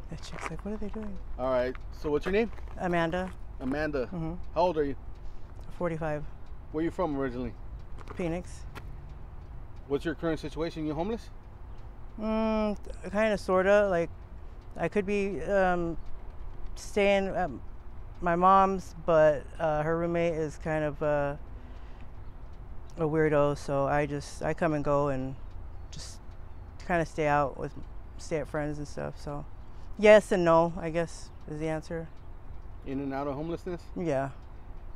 That chick's like, what are they doing? All right. So what's your name? Amanda. Amanda. Mm-hmm. How old are you? 45. Where are you from originally? Phoenix. What's your current situation? You homeless? Kind of, sorta. Like, I could be staying at my mom's, but her roommate is kind of a weirdo. So I come and go and just kind of stay at friends and stuff. So, yes and no, I guess is the answer. In and out of homelessness? Yeah.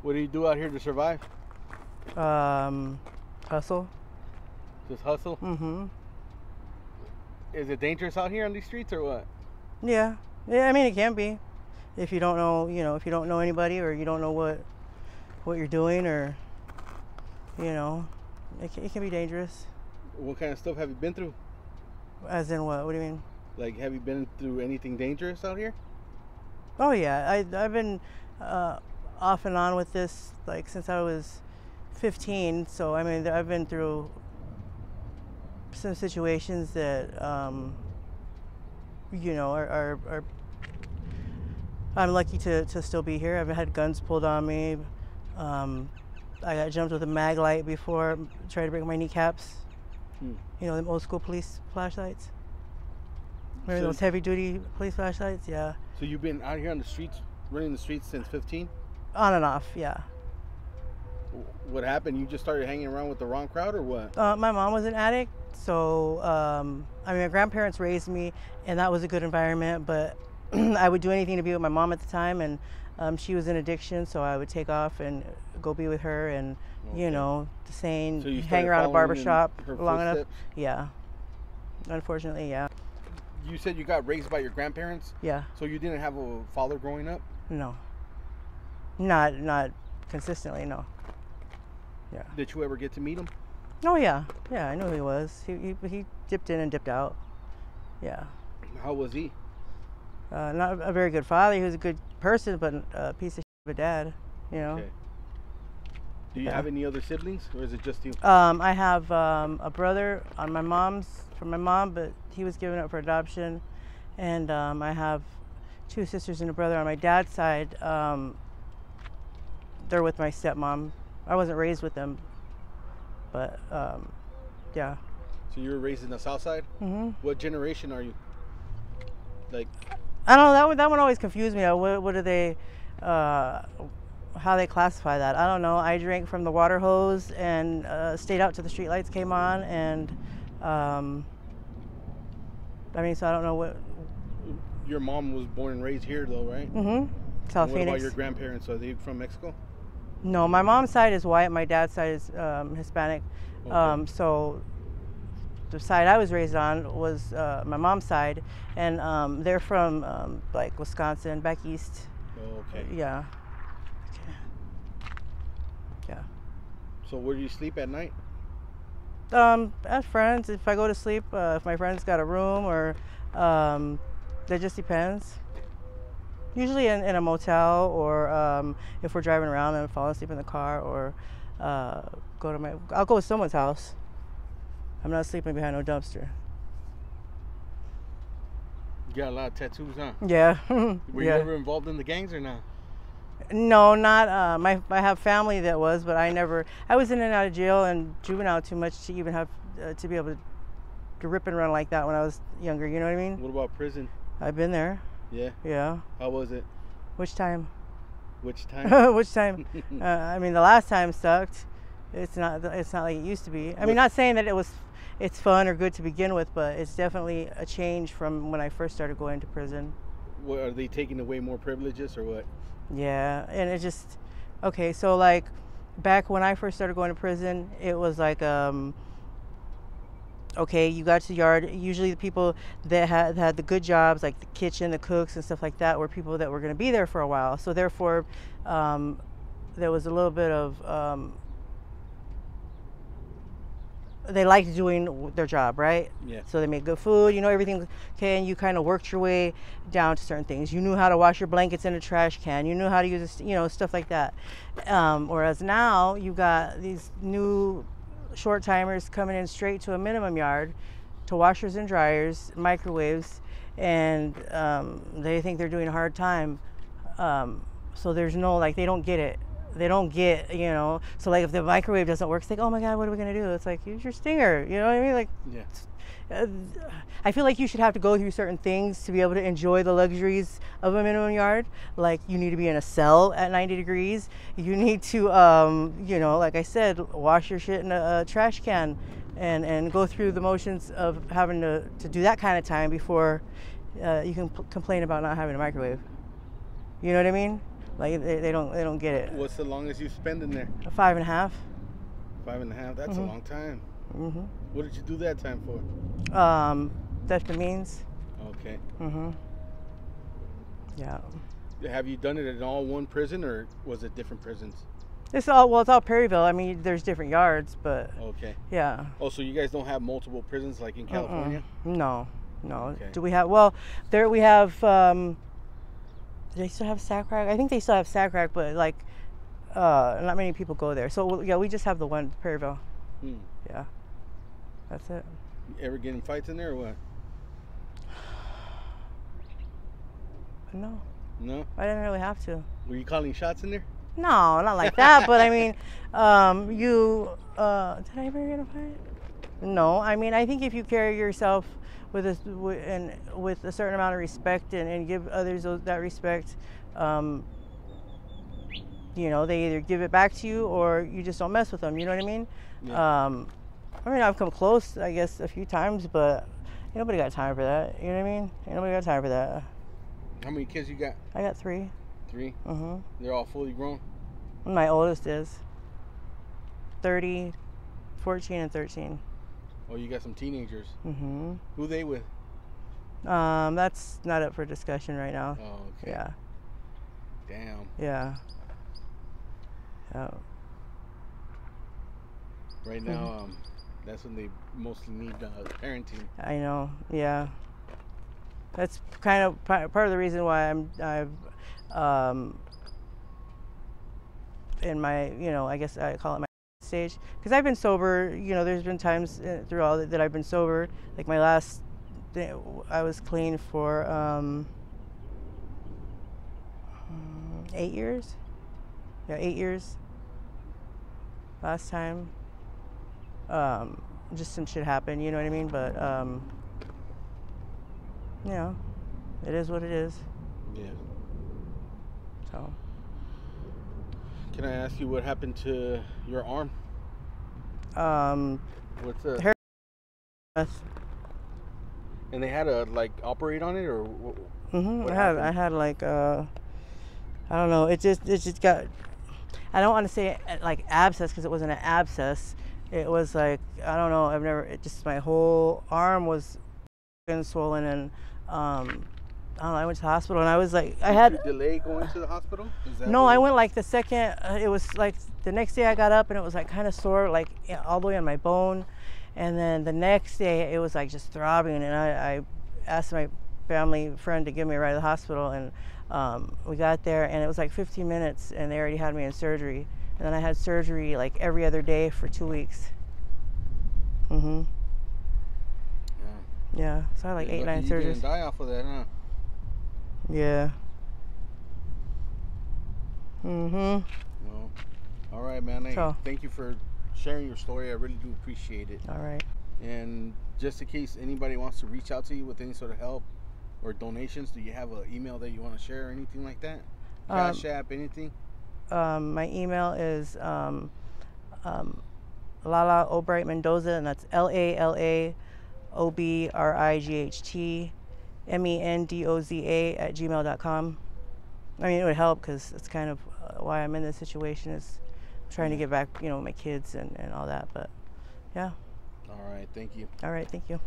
What do you do out here to survive? Hustle. Just hustle? Mm-hmm. Is it dangerous out here on these streets or what? Yeah. Yeah, I mean, it can be. If you don't know, if you don't know anybody or you don't know what you're doing or, it can be dangerous. What kind of stuff have you been through? As in what? What do you mean? Like, have you been through anything dangerous out here? Oh, yeah. I've been off and on with this, like, since I was 15. So, I mean, I've been through some situations that, are I'm lucky to still be here. I've had guns pulled on me. I got jumped with a mag light before, tried to break my kneecaps. Them old school police flashlights. Remember those heavy duty police flashlights? Yeah. So you've been out here on the streets, running the streets since 15? On and off, yeah. What happened? You just started hanging around with the wrong crowd or what? My mom was an addict, so my grandparents raised me, and that was a good environment. But I would do anything to be with my mom at the time, and she was in addiction, so I would take off and go be with her, and the saying, So you hang around a barbershop her long enough. footsteps? Yeah, unfortunately, yeah. You said you got raised by your grandparents? Yeah. So you didn't have a father growing up? No. Not consistently, no. Yeah. Did you ever get to meet him? Oh yeah, yeah. I knew who he was. He dipped in and dipped out. Yeah. How was he? Not a very good father. He was a good person, but a piece of shit of a dad. Okay. Do you have any other siblings, or is it just you? I have a brother on from my mom, but he was given up for adoption, and I have two sisters and a brother on my dad's side. They're with my stepmom. I wasn't raised with them, but yeah. So you were raised in the South Side? Mm-hmm. What generation are you? Like, I don't know. That one always confused me. What do they? How they classify that? I don't know. I drank from the water hose and stayed out till the street lights came on, and so I don't know what. Your mom was born and raised here, though, right? Mm-hmm. South Phoenix. What about your grandparents? Are they from Mexico? No, my mom's side is white. My dad's side is Hispanic. Okay. So the side I was raised on was my mom's side, and they're from like Wisconsin, back east. Oh, okay. Yeah. Yeah. So where do you sleep at night? As friends, if I go to sleep, if my friend's got a room, or that just depends. Usually in a motel, or if we're driving around and fall asleep in the car, or I'll go to someone's house. I'm not sleeping behind no dumpster. You got a lot of tattoos, huh? Yeah. Were you ever involved in the gangs or not? No, not I have family that was, but I was in and out of jail and juvenile too much to even have to be able to rip and run like that when I was younger. You know what I mean? What about prison? I've been there. Yeah. Yeah. How was it? Which time? Which time? Which time? The last time sucked. It's not like it used to be. I mean, not saying that it's fun or good to begin with, but it's definitely a change from when I first started going to prison. What, are they taking away more privileges or what? Yeah, and it just okay. So like back when I first started going to prison, it was like okay, you got to the yard. Usually the people that had the good jobs, like the kitchen, the cooks and stuff like that, were people that were going to be there for a while. So therefore, there was a little bit of they liked doing their job, right? Yeah. So they made good food, everything. Okay, and you kind of worked your way down to certain things. You knew how to wash your blankets in a trash can. You knew how to use, stuff like that. Whereas now you got these new short timers coming in straight to a minimum yard, to washers and dryers, microwaves, and they think they're doing a hard time. So there's no, like, they don't get it. They don't get, so like if the microwave doesn't work, it's like, oh my God, what are we gonna do? It's like, use your stinger, you know what I mean? Like, Yeah. I feel like you should have to go through certain things to be able to enjoy the luxuries of a minimum yard. Like, you need to be in a cell at 90 degrees. You need to, like I said, wash your shit in a trash can and go through the motions of having to do that kind of time before you can complain about not having a microwave. You know what I mean? Like, they don't get it. What's the longest you spend in there? 5.5. 5.5. That's a long time. Mm-hmm. What did you do that time for? Theft of means. Okay. Mm-hmm. Yeah. Have you done it in all one prison, or was it different prisons? It's all Perryville. I mean, there's different yards, but Okay. yeah. Oh, so you guys don't have multiple prisons like in California? No. Okay. Do we have? Well, there we have. Do they still have SACRAC? I think they still have SACRAC, but like, not many people go there. So yeah, we just have the one, Perryville. Yeah. That's it. You ever get in fights in there or what? No. No? I didn't really have to. Were you calling shots in there? No, not like that. But I mean, did I ever get in a fight? No. I mean, I think if you carry yourself with a certain amount of respect and give others that respect, they either give it back to you or you just don't mess with them. You know what I mean? Yeah. I mean, I've come close, I guess, a few times, but ain't nobody got time for that. You know what I mean? Ain't nobody got time for that. How many kids you got? I got 3. 3? Mm-hmm. They're all fully grown? My oldest is 30, 14, and 13. Oh, you got some teenagers. Mm-hmm. Who they with? That's not up for discussion right now. Oh, okay. Yeah. Damn. Yeah. Yeah. Right now, that's when they mostly need parenting. I know. Yeah. That's kind of part of the reason why I've in my, I guess I call it my stage, because I've been sober. There's been times through all that I've been sober. Like my last, I was clean for 8 years. Yeah, 8 years. Last time. Just some shit happened, you know what I mean? But it is what it is. Yeah. So. Can I ask you what happened to your arm? What's that? Hair. And they had to operate on it, or what? Mm-hmm. What I had like I don't know. It just got. I don't want to say like abscess because it wasn't an abscess. It was like, I don't know. My whole arm was swollen, and I don't know. I went to the hospital, and I was like, Did you delay going to the hospital? No, I went like the second. It was like the next day I got up, and it was like kind of sore, like all the way on my bone. And then the next day it was like just throbbing, and I asked my family friend to give me a ride to the hospital, and we got there, and it was like 15 minutes, and they already had me in surgery. And then I had surgery like every other day for 2 weeks. Mm-hmm. Yeah. So I had like 8, 9 surgeries. You didn't die off of that, huh? Yeah. Mm-hmm. Well, all right, man. Hey, thank you for sharing your story. I really do appreciate it. All right. And just in case anybody wants to reach out to you with any sort of help or donations, do you have an email that you want to share or anything like that? Cash App, anything? My email is Lala Obright Mendoza, and that's LalaObright Mendoza@gmail.com. I mean, it would help because it's kind of why I'm in this situation, is trying to get back, with my kids and all that. But yeah. All right. Thank you. All right. Thank you.